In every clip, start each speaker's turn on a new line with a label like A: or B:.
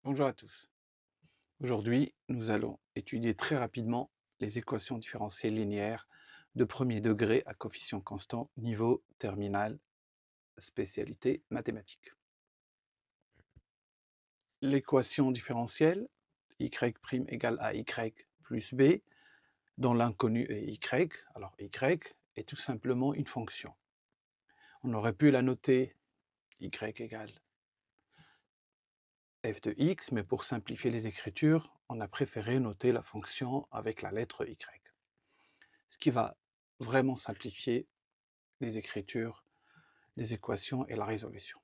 A: Bonjour à tous. Aujourd'hui, nous allons étudier très rapidement les équations différentielles linéaires de premier degré à coefficient constant, niveau terminal, spécialité mathématiques. L'équation différentielle y' égale à y plus b, dont l'inconnu est y. Alors y est tout simplement une fonction. On aurait pu la noter y égale f de x, mais pour simplifier les écritures, on a préféré noter la fonction avec la lettre y. Ce qui va vraiment simplifier les écritures des équations et la résolution.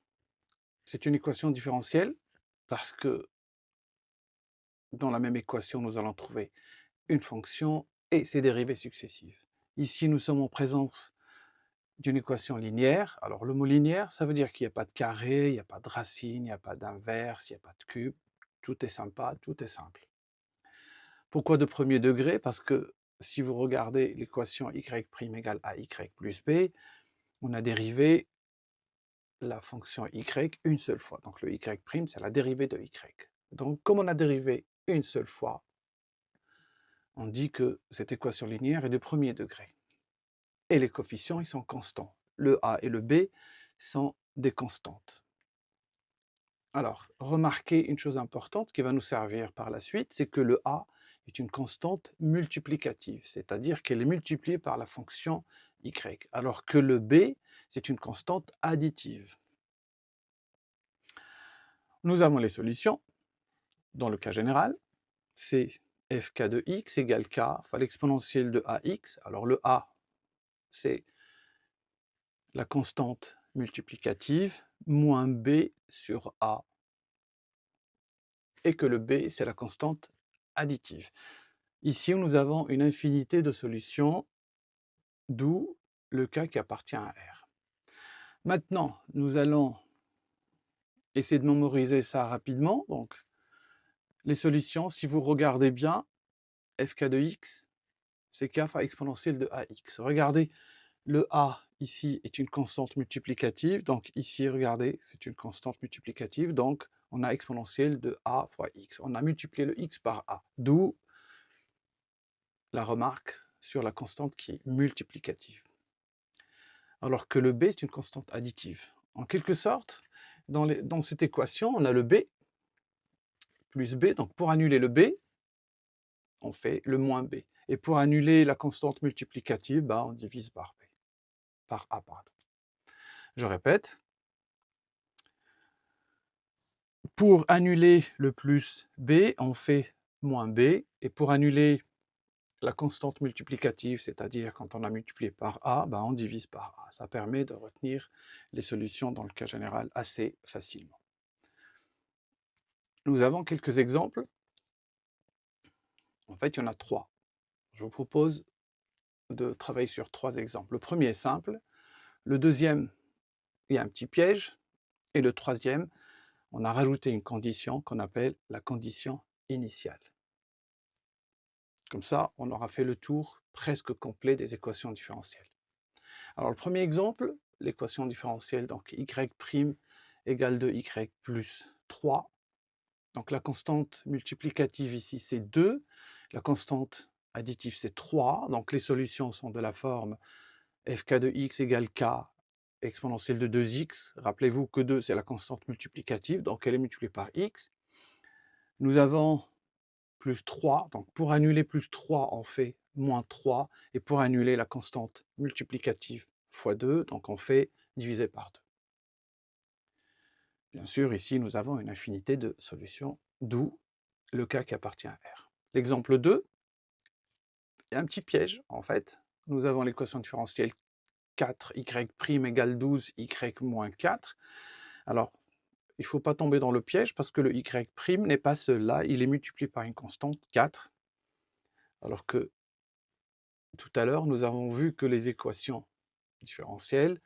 A: C'est une équation différentielle parce que dans la même équation, nous allons trouver une fonction et ses dérivées successives. Ici, nous sommes en présence d'une équation linéaire. Alors, le mot linéaire, ça veut dire qu'il n'y a pas de carré, il n'y a pas de racine, il n'y a pas d'inverse, il n'y a pas de cube. Tout est sympa, tout est simple. Pourquoi de premier degré? Parce que si vous regardez l'équation y' égale à y plus b, on a dérivé la fonction y une seule fois. Donc le y', c'est la dérivée de y. Donc comme on a dérivé une seule fois, on dit que cette équation linéaire est de premier degré. Et les coefficients, ils sont constants. Le a et le b sont des constantes. Alors, remarquez une chose importante qui va nous servir par la suite, c'est que le a est une constante multiplicative, c'est-à-dire qu'elle est multipliée par la fonction y, alors que le b, c'est une constante additive. Nous avons les solutions. Dans le cas général, c'est fk de x égale k fois l'exponentielle de ax. Alors le a, c'est la constante multiplicative, moins b sur a, et que le b, c'est la constante additive. Ici, nous avons une infinité de solutions, d'où le cas qui appartient à R. Maintenant, nous allons essayer de mémoriser ça rapidement. Donc, les solutions, si vous regardez bien, fk de x, c'est k fois exponentielle de ax. Regardez, le a, ici, est une constante multiplicative. Donc ici, regardez, c'est une constante multiplicative. Donc, on a exponentielle de a fois x. On a multiplié le x par a. D'où la remarque sur la constante qui est multiplicative. Alors que le b, c'est une constante additive. En quelque sorte, dans cette équation, on a le b plus b. Donc pour annuler le b, on fait le moins b. Et pour annuler la constante multiplicative, on divise par b. Par a, pardon. Je répète. Pour annuler le plus b, on fait moins b. Et pour annuler la constante multiplicative, c'est-à-dire quand on a multiplié par a, on divise par a. Ça permet de retenir les solutions dans le cas général assez facilement. Nous avons quelques exemples. En fait, il y en a 3. Je vous propose de travailler sur 3 exemples. Le premier est simple. Le deuxième, il y a un petit piège. Et le troisième, on a rajouté une condition qu'on appelle la condition initiale. Comme ça, on aura fait le tour presque complet des équations différentielles. Alors, le premier exemple, l'équation différentielle, donc y' égale 2y plus 3. Donc, la constante multiplicative ici, c'est 2. La constante additive, c'est 3. Donc, les solutions sont de la forme fk de x égale k exponentielle de 2x. Rappelez-vous que 2, c'est la constante multiplicative, donc elle est multipliée par x. Nous avons plus 3, donc pour annuler plus 3, on fait moins 3, et pour annuler la constante multiplicative fois 2, donc on fait diviser par 2. Bien sûr, ici, nous avons une infinité de solutions, d'où le cas qui appartient à R. L'exemple 2, il y a un petit piège, en fait. Nous avons l'équation différentielle 4y' égale 12y moins 4. Alors, il ne faut pas tomber dans le piège, parce que le y' n'est pas seul là, il est multiplié par une constante, 4, alors que tout à l'heure, nous avons vu que les équations différentielles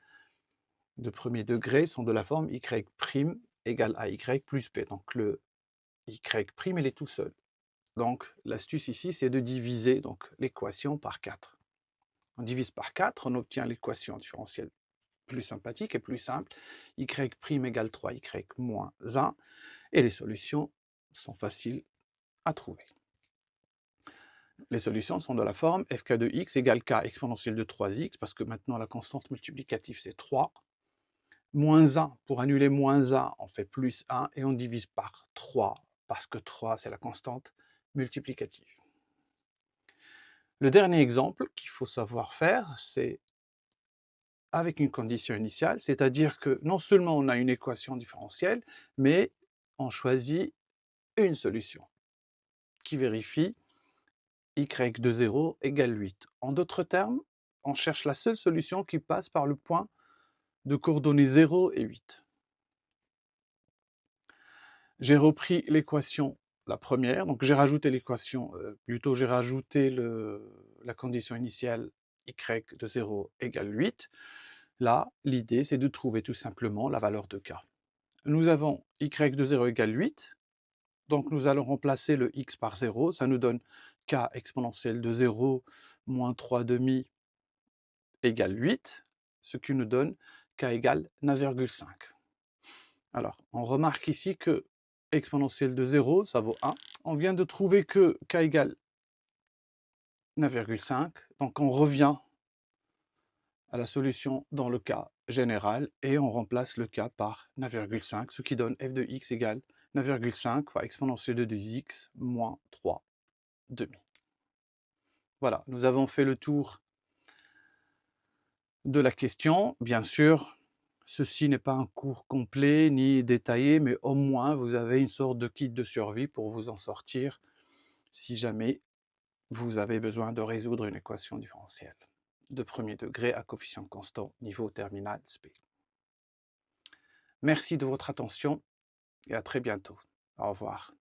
A: de premier degré sont de la forme y' égale à y plus b. Donc le y', il est tout seul. Donc l'astuce ici, c'est de diviser l'équation par 4. On divise par 4, on obtient l'équation différentielle plus sympathique et plus simple. Y' égale 3y moins 1. Et les solutions sont faciles à trouver. Les solutions sont de la forme fk de x égale k exponentielle de 3x, parce que maintenant la constante multiplicative c'est 3. Moins 1, pour annuler moins 1, on fait plus 1 et on divise par 3, parce que 3 c'est la constante multiplicative. Le dernier exemple qu'il faut savoir faire, c'est avec une condition initiale, c'est-à-dire que non seulement on a une équation différentielle, mais on choisit une solution qui vérifie y de 0 égale 8. En d'autres termes, on cherche la seule solution qui passe par le point de coordonnées 0 et 8. J'ai repris l'équation, la première, donc j'ai rajouté l'équation, plutôt j'ai rajouté la condition initiale y de 0 égale 8. Là, l'idée c'est de trouver tout simplement la valeur de k. Nous avons y de 0 égale 8, donc nous allons remplacer le x par 0, ça nous donne k exponentielle de 0 moins 3 demi égale 8, ce qui nous donne k égale 9,5. Alors, on remarque ici que exponentielle de 0, ça vaut 1. On vient de trouver que k égale 9,5, donc on revient à la solution dans le cas général et on remplace le k par 9,5, ce qui donne f de x égale 9,5 fois exponentielle de 2x moins 3 demi. Voilà, nous avons fait le tour de la question. Bien sûr, ceci n'est pas un cours complet ni détaillé, mais au moins vous avez une sorte de kit de survie pour vous en sortir si jamais vous avez besoin de résoudre une équation différentielle de premier degré à coefficient constant niveau terminal spé. Merci de votre attention et à très bientôt. Au revoir.